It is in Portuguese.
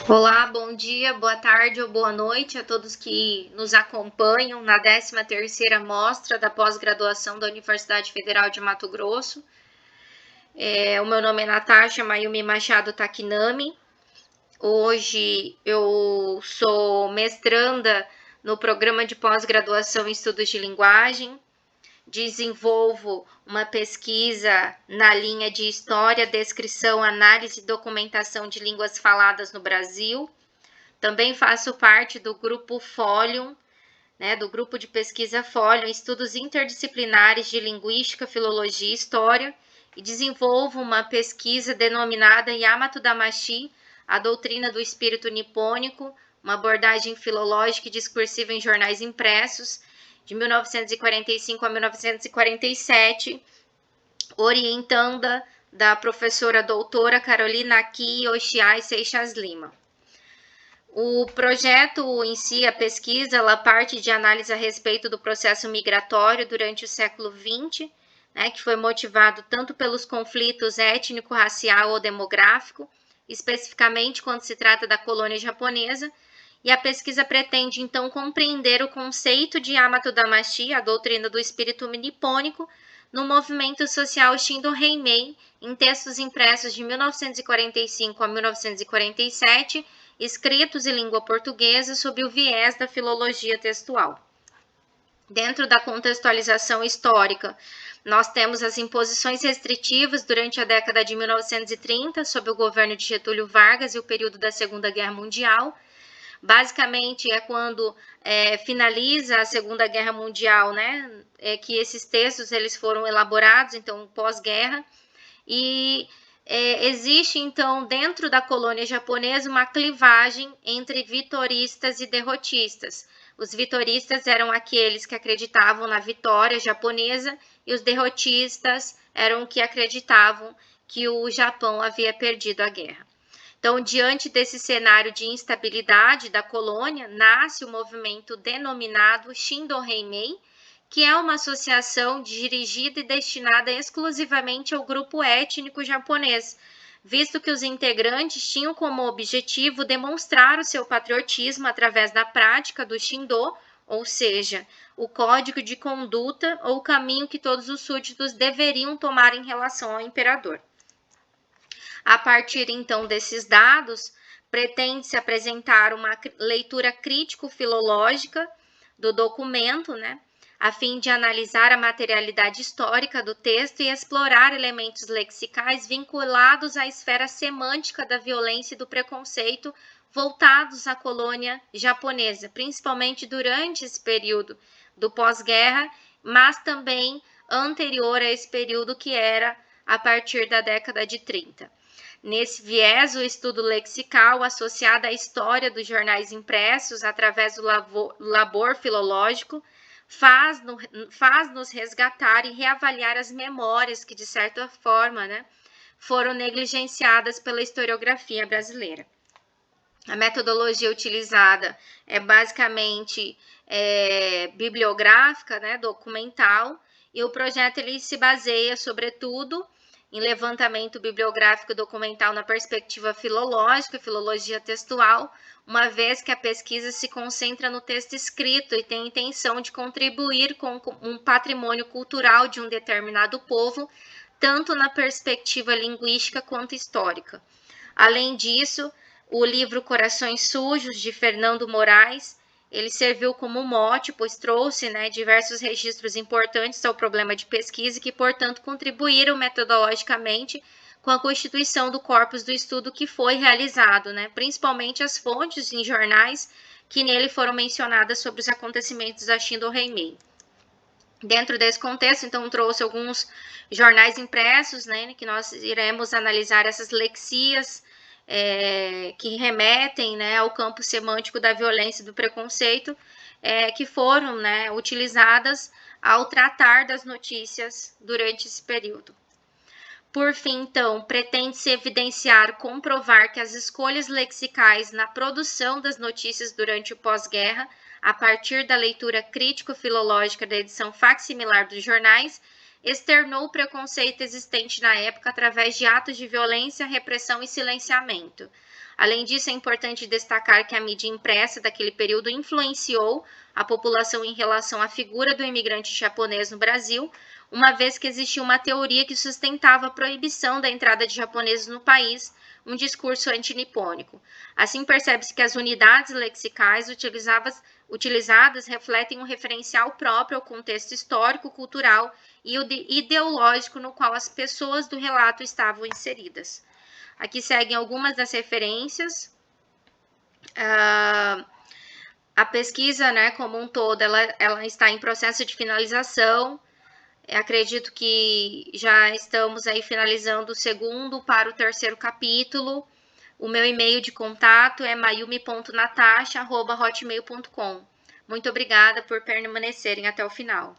Olá, bom dia, boa tarde ou boa noite a todos que nos acompanham na 13ª Mostra da Pós-Graduação da Universidade Federal de Mato Grosso. O meu nome é Natasha Mayumi Machado Takinami. Hoje eu sou mestranda no programa de pós-graduação em Estudos de Linguagem. Desenvolvo uma pesquisa na linha de História, Descrição, Análise e Documentação de Línguas Faladas no Brasil. Também faço parte do grupo Fólium, do grupo de pesquisa Fólium, Estudos Interdisciplinares de Linguística, Filologia e História, e desenvolvo uma pesquisa denominada Yamato Damashi, a doutrina do espírito nipônico, uma abordagem filológica e discursiva em jornais impressos, de 1945 a 1947, orientanda da professora doutora Carolina Aki Yoshiai Seixas Lima. O projeto em si, a pesquisa, ela parte de análise a respeito do processo migratório durante o século XX, que foi motivado tanto pelos conflitos étnico, racial ou demográfico, especificamente quando se trata da colônia japonesa, e a pesquisa pretende, então, compreender o conceito de Yamato Damashi, a doutrina do espírito nipônico, no movimento social Shindo Heimei, em textos impressos de 1945 a 1947, escritos em língua portuguesa sob o viés da filologia textual. Dentro da contextualização histórica, nós temos as imposições restritivas durante a década de 1930, sob o governo de Getúlio Vargas e o período da Segunda Guerra Mundial. Basicamente, é quando finaliza a Segunda Guerra Mundial, que esses textos eles foram elaborados, então, pós-guerra, e existe, então, dentro da colônia japonesa, uma clivagem entre vitoristas e derrotistas. Os vitoristas eram aqueles que acreditavam na vitória japonesa e os derrotistas eram que acreditavam que o Japão havia perdido a guerra. Então, diante desse cenário de instabilidade da colônia, nasce o movimento denominado Shindo Heimei, que é uma associação dirigida e destinada exclusivamente ao grupo étnico japonês, visto que os integrantes tinham como objetivo demonstrar o seu patriotismo através da prática do Shindo, ou seja, o código de conduta ou o caminho que todos os súditos deveriam tomar em relação ao imperador. A partir, então, desses dados, pretende-se apresentar uma leitura crítico-filológica do documento, a fim de analisar a materialidade histórica do texto e explorar elementos lexicais vinculados à esfera semântica da violência e do preconceito voltados à colônia japonesa, principalmente durante esse período do pós-guerra, mas também anterior a esse período que era a partir da década de 30. Nesse viés, o estudo lexical associado à história dos jornais impressos através do labor filológico faz-nos resgatar e reavaliar as memórias que, de certa forma, foram negligenciadas pela historiografia brasileira. A metodologia utilizada é basicamente bibliográfica, documental, e o projeto ele se baseia, sobretudo, em levantamento bibliográfico documental na perspectiva filológica, filologia textual, uma vez que a pesquisa se concentra no texto escrito e tem a intenção de contribuir com um patrimônio cultural de um determinado povo, tanto na perspectiva linguística quanto histórica. Além disso, o livro Corações Sujos, de Fernando Moraes, ele serviu como mote, pois trouxe diversos registros importantes ao problema de pesquisa que, portanto, contribuíram metodologicamente com a constituição do corpus do estudo que foi realizado, principalmente as fontes em jornais que nele foram mencionadas sobre os acontecimentos da Shindo Heimei. Dentro desse contexto, então, trouxe alguns jornais impressos, que nós iremos analisar essas lexias que remetem ao campo semântico da violência e do preconceito, que foram utilizadas ao tratar das notícias durante esse período. Por fim, então, pretende-se evidenciar, comprovar que as escolhas lexicais na produção das notícias durante o pós-guerra, a partir da leitura crítico-filológica da edição facsimilar dos jornais, externou o preconceito existente na época através de atos de violência, repressão e silenciamento. Além disso, é importante destacar que a mídia impressa daquele período influenciou a população em relação à figura do imigrante japonês no Brasil, uma vez que existia uma teoria que sustentava a proibição da entrada de japoneses no país, um discurso antinipônico. Assim, percebe-se que as unidades lexicais utilizadas refletem um referencial próprio ao contexto histórico, cultural e ideológico no qual as pessoas do relato estavam inseridas. Aqui seguem algumas das referências. A pesquisa, né, como um todo, ela está em processo de finalização. Acredito que já estamos aí finalizando o segundo para o terceiro capítulo. O meu e-mail de contato é mayumi.natasha@hotmail.com. Muito obrigada por permanecerem até o final.